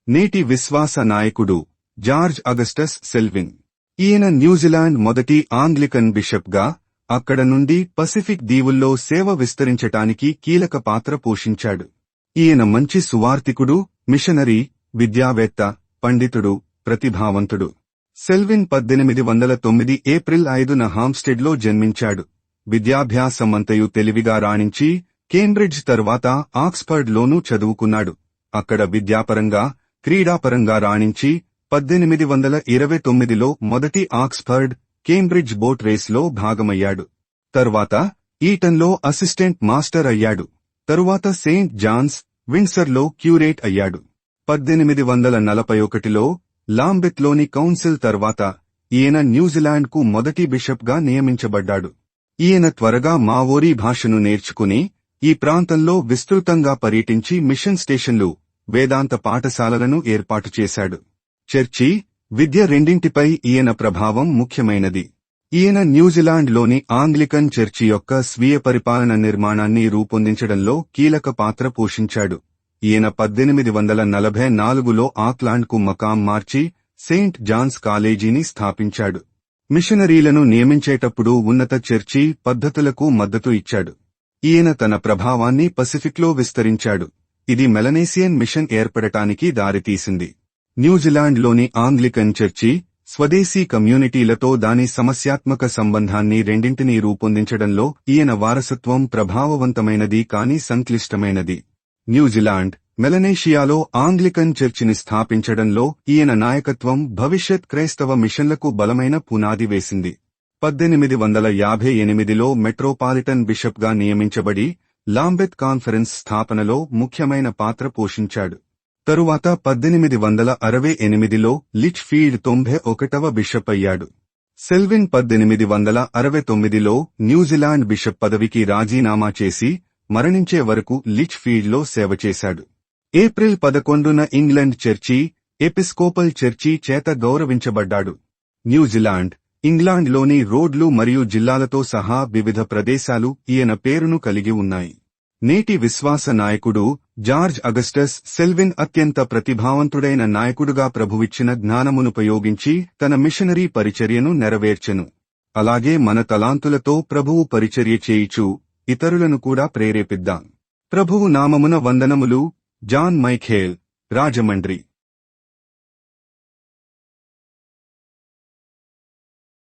నేటి విశ్వాస నాయకుడు జార్జ్ అగస్టస్ సెల్విన్. ఈయన న్యూజిలాండ్ మొదటి ఆంగ్లికన్ బిషప్గా, అక్కడ నుండి పసిఫిక్ దీవుల్లో సేవ విస్తరించటానికి కీలక పాత్ర పోషించాడు. ఈయన మంచి సువార్తికుడు, మిషనరీ, విద్యావేత్త, పండితుడు, ప్రతిభావంతుడు. సెల్విన్ 1809 ఏప్రిల్ 5న హాంస్టెడ్లో జన్మించాడు. విద్యాభ్యాసమంతయు తెలివిగా రాణించి కేంబ్రిడ్జ్ తర్వాత ఆక్స్ఫర్డ్లోనూ చదువుకున్నాడు. అక్కడ విద్యాపరంగా, క్రీడాపరంగా రాణించి 1829లో మొదటి ఆక్స్ఫర్డ్, కేంబ్రిడ్జ్ బోట్ రేస్లో భాగమయ్యాడు. తరువాత ఈటన్లో అసిస్టెంట్ మాస్టర్ అయ్యాడు. తరువాత సెయింట్ జాన్స్, విండ్సర్లో క్యూరేట్ అయ్యాడు. 1841లో లాంబెత్లోని కౌన్సిల్ తర్వాత ఈయన న్యూజిలాండ్కు మొదటి బిషప్గా నియమించబడ్డాడు. ఈయన త్వరగా మావోరీ భాషను నేర్చుకుని ఈ ప్రాంతంలో విస్తృతంగా పర్యటించి మిషన్ స్టేషన్లు, వేదాంత పాఠశాలలను ఏర్పాటు చేశాడు. చర్చి, విద్య రెండింటిపై ఈయన ప్రభావం ముఖ్యమైనది. ఈయన న్యూజిలాండ్లోని ఆంగ్లికన్ చర్చి యొక్క స్వీయ పరిపాలన నిర్మాణాన్ని రూపొందించడంలో కీలక పాత్ర పోషించాడు. ఈయన 1844లో ఆక్లాండ్కు మకాం మార్చి సెయింట్ జాన్స్ కాలేజీని స్థాపించాడు. మిషనరీలను నియమించేటప్పుడు ఉన్నత చర్చి పద్ధతులకు మద్దతు ఇచ్చాడు. ఈయన తన ప్రభావాన్ని పసిఫిక్లో విస్తరించాడు. ఇది మెలనేసియన్ మిషన్ ఏర్పడటానికి దారితీసింది. న్యూజిలాండ్లోని ఆంగ్లికన్ చర్చి, స్వదేశీ కమ్యూనిటీలతో దాని సమస్యాత్మక సంబంధాన్ని రెండింటినీ రూపొందించడంలో ఈయన వారసత్వం ప్రభావవంతమైనది కాని సంక్లిష్టమైనది. న్యూజిలాండ్, మెలనేషియాలో ఆంగ్లికన్ చర్చిని స్థాపించడంలో ఈయన నాయకత్వం భవిష్యత్ క్రైస్తవ మిషన్లకు బలమైన పునాది వేసింది. 1858లో మెట్రోపాలిటన్ బిషప్గా నియమించబడి లాంబెత్ కాన్ఫరెన్స్ స్థాపనలో ముఖ్యమైన పాత్ర పోషించాడు. తరువాత 1868లో లిచ్ ఫీల్డ్ 91వ బిషప్ అయ్యాడు. సెల్విన్ 1869లో న్యూజిలాండ్ బిషప్ పదవికి రాజీనామా చేసి మరణించే వరకు లిచ్ ఫీల్డ్లో సేవ చేశాడు. ఏప్రిల్ 11న ఇంగ్లండ్ చర్చి, ఎపిస్కోపల్ చర్చి చేత గౌరవించబడ్డాడు. న్యూజిలాండ్, ఇంగ్లాండ్లోని రోడ్లు మరియు జిల్లాలతో సహా వివిధ ప్రదేశాలు ఈయన పేరును కలిగి ఉన్నాయి. నేటి విశ్వాస నాయకుడు జార్జ్ అగస్టస్ సెల్విన్ అత్యంత ప్రతిభావంతుడైన నాయకుడుగా ప్రభువిచ్చిన జ్ఞానమునుపయోగించి తన మిషనరీ పరిచర్యను నెరవేర్చెను. అలాగే మన తలాంతులతో ప్రభువు పరిచర్య చేయిచు ఇతరులను కూడా ప్రేరేపిద్దాం. ప్రభువు నామమున వందనములు. John Michael, Rajahmundry.